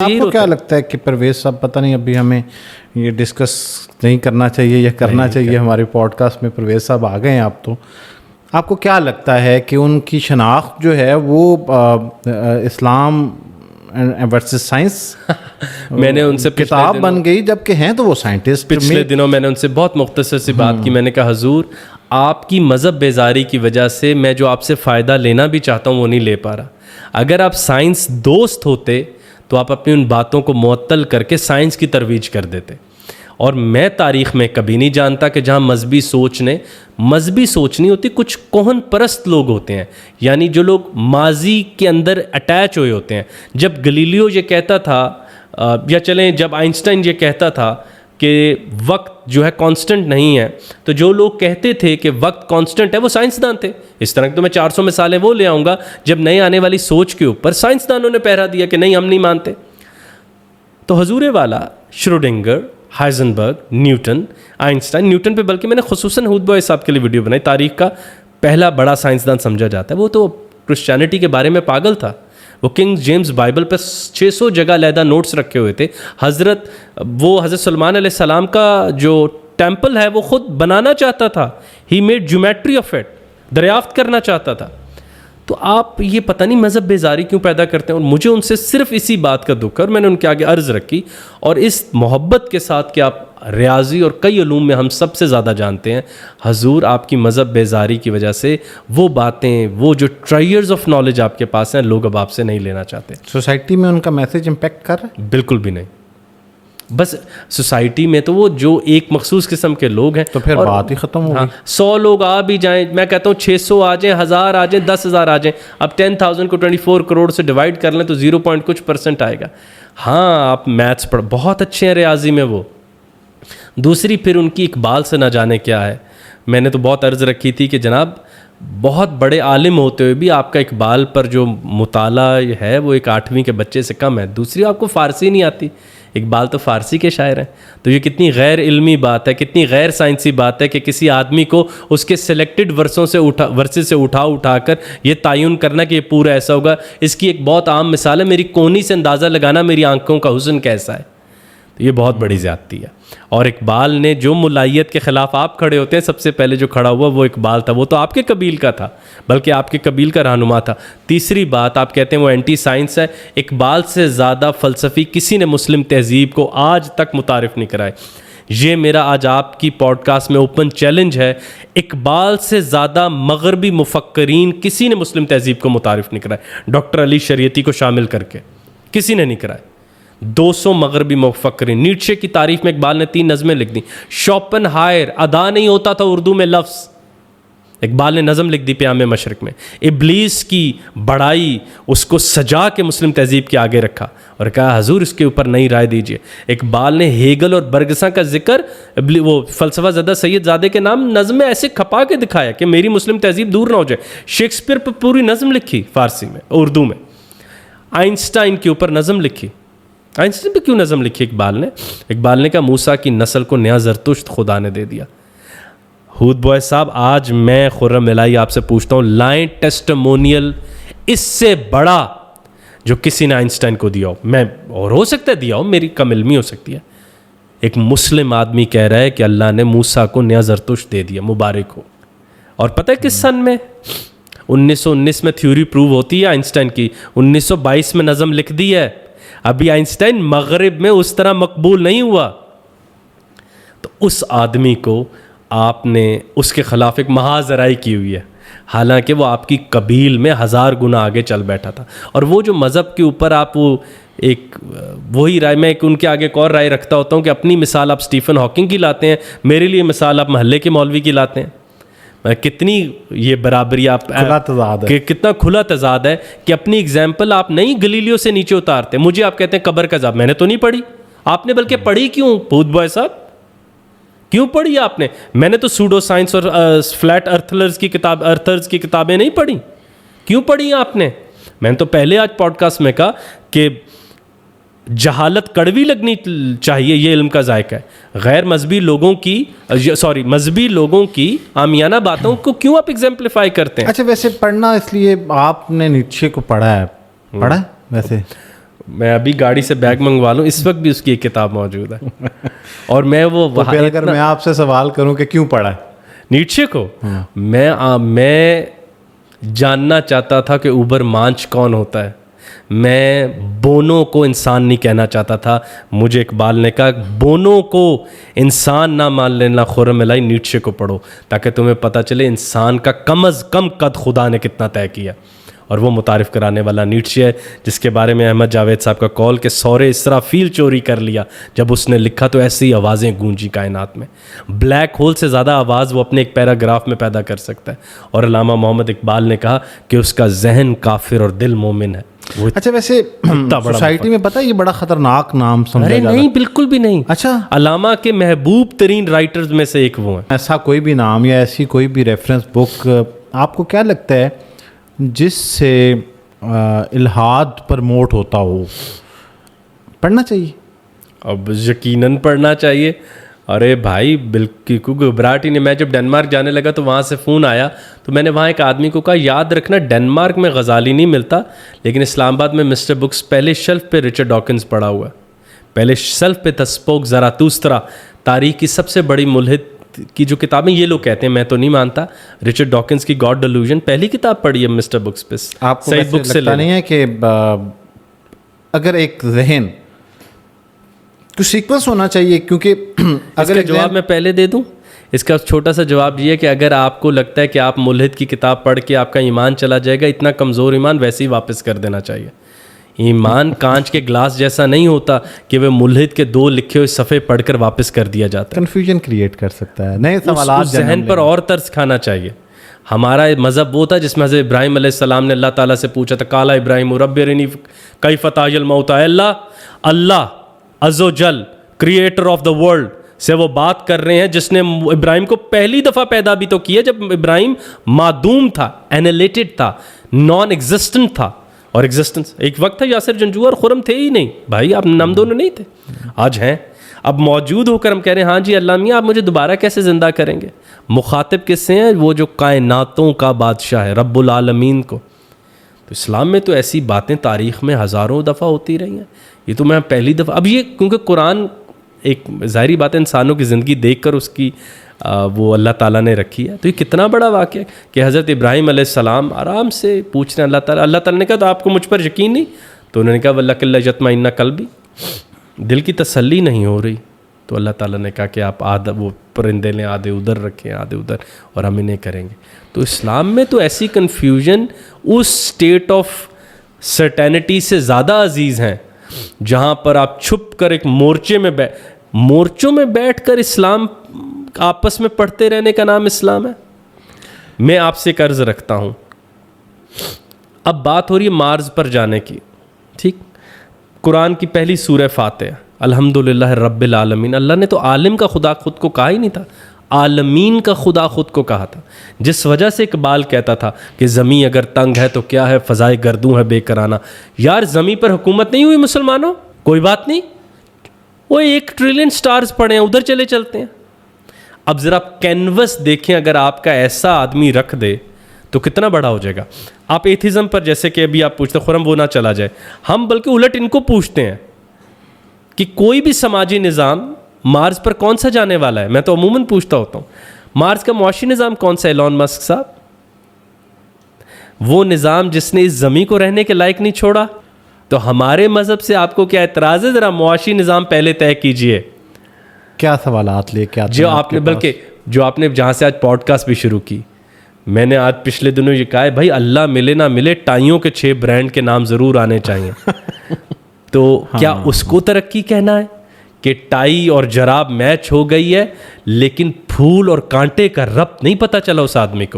آپ کو کیا لگتا ہے کہ پرویز صاحب، پتہ نہیں ابھی ہمیں یہ ڈسکس نہیں کرنا چاہیے یا کرنا چاہیے، ہمارے پوڈ کاسٹ میں پرویز صاحب آ گئے ہیں تو آپ کو کیا لگتا ہے کہ ان کی شناخت جو ہے وہ اسلام ورسز سائنس میں نے ان سے کتاب بن گئی، جبکہ ہیں تو وہ سائنٹسٹ. پچھلے دنوں میں نے ان سے بہت مختصر سی بات کی. میں نے کہا حضور آپ کی مذہب بیزاری کی وجہ سے میں جو آپ سے فائدہ لینا بھی چاہتا ہوں وہ نہیں لے پا رہا. اگر آپ سائنس دوست ہوتے تو آپ اپنی ان باتوں کو معطل کر کے سائنس کی ترویج کر دیتے. اور میں تاریخ میں کبھی نہیں جانتا کہ جہاں مذہبی سوچ نہیں ہوتی، کچھ کوہن پرست لوگ ہوتے ہیں، یعنی جو لوگ ماضی کے اندر اٹیچ ہوئے ہوتے ہیں. جب گلیلیو یہ کہتا تھا، یا چلیں جب آئنسٹائن یہ کہتا تھا کہ وقت جو ہے کانسٹنٹ نہیں ہے، تو جو لوگ کہتے تھے کہ وقت کانسٹنٹ ہے وہ سائنسدان تھے. اس طرح تو میں 400 مثالیں وہ لے آؤں گا جب نئے آنے والی سوچ کے اوپر سائنسدانوں نے پہرا دیا کہ نہیں ہم نہیں مانتے. تو حضور والا، Schrödinger, Heisenberg, Newton, Einstein, Newton پہ بلکہ میں نے خصوصاً ہود بوائے صاحب کے لیے ویڈیو بنائی. تاریخ کا پہلا بڑا سائنسدان سمجھا جاتا ہے. وہ تو کرسچینٹی کے بارے میں پاگل تھا. وہ کنگ جیمز بائبل پہ 600 جگہ علیحدہ نوٹس رکھے ہوئے تھے. حضرت سلمان علیہ السلام کا جو ٹیمپل ہے وہ خود بنانا چاہتا تھا. He made geometry of it, دریافت کرنا چاہتا تھا. تو آپ یہ پتہ نہیں مذہب بیزاری کیوں پیدا کرتے ہیں. اور مجھے ان سے صرف اسی بات کا دکھ ہے، اور میں نے ان کے آگے عرض رکھی، اور اس محبت کے ساتھ کہ آپ ریاضی اور کئی علوم میں ہم سب سے زیادہ جانتے ہیں. حضور آپ کی مذہب بیزاری کی وجہ سے وہ باتیں، وہ جو ٹرائرز آف نالج آپ کے پاس ہیں، لوگ اب آپ سے نہیں لینا چاہتے. سوسائٹی میں ان کا میسج امپیکٹ کر رہا ہے؟ بالکل بھی نہیں. بس سوسائٹی میں تو وہ جو ایک مخصوص قسم کے لوگ ہیں تو پھر بات ہی ختم ہو گئی. 100 لوگ آ بھی جائیں، میں کہتا ہوں 600 آ جائیں، 1000 آ جائیں، 10,000 آ جائیں. اب 10,000 کو 24 کروڑ سے ڈیوائڈ کر لیں تو 0. کچھ % آئے گا. ہاں آپ میتھس پڑھ بہت اچھے ہیں ریاضی میں وہ. دوسری پھر ان کی اقبال سے نہ جانے کیا ہے. میں نے تو بہت عرض رکھی تھی کہ جناب بہت بڑے عالم ہوتے ہوئے بھی آپ کا اقبال پر جو مطالعہ ہے وہ ایک 8ویں کے بچے سے کم ہے. دوسری آپ کو فارسی نہیں آتی. اقبال تو فارسی کے شاعر ہیں. تو یہ کتنی غیر علمی بات ہے، کتنی غیر سائنسی بات ہے کہ کسی آدمی کو اس کے سلیکٹڈ ورسز سے اٹھا کر یہ تعین کرنا کہ یہ پورا ایسا ہوگا. اس کی ایک بہت عام مثال ہے میری کونی سے اندازہ لگانا میری آنکھوں کا حسن کیسا ہے. تو یہ بہت بڑی زیادتی ہے. اور اقبال نے جو ملائیت کے خلاف آپ کھڑے ہوتے ہیں، سب سے پہلے جو کھڑا ہوا وہ اقبال تھا. وہ تو آپ کے قبیل کا تھا، بلکہ آپ کے قبیل کا رہنما تھا. تیسری بات آپ کہتے ہیں وہ اینٹی سائنس ہے. اقبال سے زیادہ فلسفی کسی نے مسلم تہذیب کو آج تک متعارف نہیں کرائے. یہ میرا آج آپ کی پوڈ کاسٹ میں اوپن چیلنج ہے. اقبال سے زیادہ مغربی مفکرین کسی نے مسلم تہذیب کو متعارف نہیں کرائے، ڈاکٹر علی شریعتی کو شامل کر کے کسی نے نہیں کرائے. 200 مغربی مفکرین. نیٹشے کی تعریف میں اقبال نے 3 نظمیں لکھ دیں. شوپن ہائر، ادا نہیں ہوتا تھا اردو میں لفظ، اقبال نے نظم لکھ دی پیام مشرق میں. ابلیس کی بڑائی اس کو سجا کے مسلم تہذیب کے آگے رکھا اور کہا حضور اس کے اوپر نئی رائے دیجیے. اقبال نے ہیگل اور برگساں کا ذکر وہ فلسفہ زدہ سید زادے کے نام نظم میں ایسے کھپا کے دکھایا کہ میری مسلم تہذیب دور نہ ہو جائے. شیکسپیئر پر پوری نظم لکھی فارسی میں، اردو میں. آئنسٹائن کے اوپر نظم لکھی. آئنسٹائن پہ کیوں نظم لکھی اقبال نے کہا موسیٰ کی نسل کو نیا زرتشت خدا نے دے دیا. ہود بوائے صاحب آج میں خرم الہی آپ سے پوچھتا ہوں، لائن ٹیسٹمونیل اس سے بڑا جو کسی نے آئنسٹائن کو دیا ہو. میں اور ہو سکتا ہے دیا ہو، میری کم علمی ہو سکتی ہے. ایک مسلم آدمی کہہ رہا ہے کہ اللہ نے موسیٰ کو نیا زرتشت دے دیا، مبارک ہو. اور پتہ ہے کس سن میں؟ 1919 میں تھیوری پروو ہوتی ہے آئنسٹائن کی. 1922 میں نظم لکھ دی ہے. ابھی آئنسٹائن مغرب میں اس طرح مقبول نہیں ہوا. تو اس آدمی کو آپ نے اس کے خلاف ایک محاذرائی کی ہوئی ہے، حالانکہ وہ آپ کی قبیل میں 1000 گنا آگے چل بیٹھا تھا. اور وہ جو مذہب کے اوپر آپ وہ ایک وہی رائے، میں ایک ان کے آگے ایک اور رائے رکھتا ہوتا ہوں کہ اپنی مثال آپ اسٹیفن ہاکنگ کی لاتے ہیں، میرے لیے مثال آپ محلے کے مولوی کی لاتے ہیں. کتنی یہ برابری آپ کتنا کھلا تضاد ہے کہ اپنی اگزامپل آپ نہیں گلیلیو سے نیچے اتارتے. مجھے آپ کہتے ہیں قبر کا عذاب، میں نے تو نہیں پڑھی. آپ نے بلکہ پڑھی کیوں ہود بوائے صاحب؟ کیوں پڑھی آپ نے؟ میں نے تو سوڈو سائنس اور فلیٹ ارتھرز کی کتابیں نہیں پڑھی. کیوں پڑھی آپ نے؟ میں نے تو پہلے آج پوڈ کاسٹ میں کہا کہ جہالت کڑوی لگنی چاہیے، یہ علم کا ذائقہ ہے. غیر مذہبی لوگوں کی عامیانہ باتوں کو کیوں آپ ایگزامپلیفائی کرتے ہیں؟ اچھا ویسے پڑھنا، اس لیے آپ نے نیٹشے کو پڑھا ہے ویسے میں ابھی گاڑی سے بیگ منگوا لوں, اس وقت بھی اس کی ایک کتاب موجود ہے. اور میں وہ تو پھر اگر میں آپ سے سوال کروں کہ کیوں پڑھا ہے نیٹشے کو, میں جاننا چاہتا تھا کہ اوبر مانچ کون ہوتا ہے. میں بونو کو انسان نہیں کہنا چاہتا تھا. مجھے اقبال نے کہا بونو کو انسان نہ مان لینا خرم الہی, نیٹشے کو پڑھو تاکہ تمہیں پتہ چلے انسان کا کم از کم قد خدا نے کتنا طے کیا. اور وہ متعارف کرانے والا نیٹشے ہے جس کے بارے میں احمد جاوید صاحب کا کال کہ سورے اسرافیل چوری کر لیا. جب اس نے لکھا تو ایسی آوازیں گونجی کائنات میں. بلیک ہول سے زیادہ آواز وہ اپنے ایک پیراگراف میں پیدا کر سکتا ہے. اور علامہ محمد اقبال نے کہا کہ اس کا ذہن کافر اور دل مومن ہے. اچھا ویسے سوسائٹی میں پتہ ہے یہ بڑا خطرناک نام سمجھا جاتا ہے. نہیں بالکل بھی نہیں. اچھا علامہ کے محبوب ترین رائٹرز میں سے ایک وہ ہیں. ایسا کوئی بھی نام یا ایسی کوئی بھی ریفرنس بک آپ کو کیا لگتا ہے جس سے الحاد پرموٹ ہوتا ہو, پڑھنا چاہیے؟ اب یقیناً پڑھنا چاہیے. ارے بھائی بالکل, گھبراہٹ ہی نہیں. میں جب ڈنمارک جانے لگا تو وہاں سے فون آیا تو میں نے وہاں ایک آدمی کو کہا یاد رکھنا ڈنمارک میں غزالی نہیں ملتا, لیکن اسلام آباد میں مسٹر بکس پہلے شیلف پہ رچرڈ ڈاکنز پڑا ہوا ہے. پہلے شیلف پہ تسپوک زراتوسترا, تاریخ کی سب سے بڑی ملحد کی جو کتابیں, یہ لوگ کہتے ہیں, میں تو نہیں مانتا, رچرڈ ڈاکنز کی گاڈ ڈیلوژن پہلی کتاب پڑھی ہے مسٹر بکس پہ. آپ کو لگتا نہیں ہے کہ اگر ایک ذہن کچھ سیکوینس ہونا چاہیے؟ کیونکہ اگر اس کا جواب میں پہلے دے دوں, اس کا چھوٹا سا جواب یہ ہے کہ اگر آپ کو لگتا ہے کہ آپ ملحد کی کتاب پڑھ کے آپ کا ایمان چلا جائے گا, اتنا کمزور ایمان ویسے ہی واپس کر دینا چاہیے. ایمان کانچ کے گلاس جیسا نہیں ہوتا کہ وہ ملحد کے 2 لکھے ہوئے صفحے پڑھ کر واپس کر دیا جاتا ہے. کنفیوژن کریٹ کر سیکتا ہے, نئے سوالات اس ذہن پر اور طرز کھانا چاہیے. ہمارا مذہب وہ تھا جس میں حضرت ابراہیم علیہ السلام نے اللہ تعالیٰ سے پوچھا تھا, کالا ابراہیم رب ارنی کیف تحیی الموتی, اللہ عز و جل کریٹر آف دا ورلڈ سے وہ بات کر رہے ہیں جس نے ابراہیم کو پہلی دفعہ پیدا بھی تو کیا جب ابراہیم معدوم تھا, اینیلیٹڈ تھا, نان ایگزسٹنٹ تھا. اور ایگزسٹنس ایک وقت تھا یاسر جنجو اور خرم تھے ہی نہیں بھائی, آپ نم دونوں نہیں تھے, آج ہیں. اب موجود ہو کر ہم کہہ رہے ہیں ہاں جی اللہ میاں آپ مجھے دوبارہ کیسے زندہ کریں گے. مخاطب کس سے ہیں؟ وہ جو کائناتوں کا بادشاہ ہے, رب العالمین کو. تو اسلام میں تو ایسی باتیں تاریخ میں ہزاروں دفعہ ہوتی رہی ہیں. یہ تو میں پہلی دفعہ, اب یہ کیونکہ قرآن ایک ظاہری بات ہے انسانوں کی زندگی دیکھ کر اس کی وہ اللہ تعالیٰ نے رکھی ہے, تو یہ کتنا بڑا واقعہ ہے کہ حضرت ابراہیم علیہ السلام آرام سے پوچھ رہے ہیں اللہ تعالیٰ نے کہا تو آپ کو مجھ پر یقین نہیں؟ تو انہوں نے کہا واللہ کل یطمئن قلبی, دل کی تسلی نہیں ہو رہی. تو اللہ تعالیٰ نے کہا کہ آپ وہ پرندے لیں, آدھے ادھر رکھیں آدھے ادھر, اور ہم انہیں کریں گے. تو اسلام میں تو ایسی کنفیوژن اس اسٹیٹ آف سرٹینٹی سے زیادہ عزیز ہیں جہاں پر آپ چھپ کر ایک مورچوں میں بیٹھ کر اسلام آپس میں پڑھتے رہنے کا نام اسلام ہے. میں آپ سے ایک عرض رکھتا ہوں, اب بات ہو رہی ہے مارز پر جانے کی, ٹھیک, قرآن کی پہلی سورہ فاتحہ الحمدللہ رب العالمین. اللہ نے تو عالم کا خدا خود کو کہا ہی نہیں تھا, عالمین کا خدا خود کو کہا تھا. جس وجہ سے اقبال کہتا تھا کہ زمیں اگر تنگ ہے تو کیا ہے, فضائے گردوں ہے بے کرانہ. یار زمیں پر حکومت نہیں ہوئی مسلمانوں, کوئی بات نہیں, وہ 1 ٹریلین سٹارز پڑے ہیں, ادھر چلے چلتے ہیں. اب ذرا کینوس دیکھیں, اگر آپ کا ایسا آدمی رکھ دے تو کتنا بڑا ہو جائے گا. آپ ایتھیزم پر جیسے کہ ابھی آپ پوچھتے خرم وہ نہ چلا جائے, ہم بلکہ الٹ ان کو پوچھتے ہیں کہ کوئی بھی سماجی نظام مارس پر کون سا جانے والا ہے. میں تو عموماً پوچھتا ہوتا ہوں مارس کا معاشی نظام کون سا ہے؟ ایلون مسک صاحب, وہ نظام جس نے اس زمین کو رہنے کے لائق نہیں چھوڑا. تو ہمارے مذہب سے آپ کو کیا اعتراض ہے؟ ذرا معاشی نظام پہلے طے کیجئے. کیا سوالات لے کے جو آپ نے, بلکہ جو آپ نے جہاں سے آج پوڈ کاسٹ بھی شروع کی, میں نے آج پچھلے دنوں یہ کہا ہے بھائی اللہ ملے نہ ملے ٹائیوں کے 6 برانڈ کے نام ضرور آنے چاہیے. تو کیا اس کو ترقی کہنا ہے کہ ٹائی اور جراب میچ ہو گئی ہے لیکن پھول اور کانٹے کا ربط نہیں پتہ چلا اس آدمی کو؟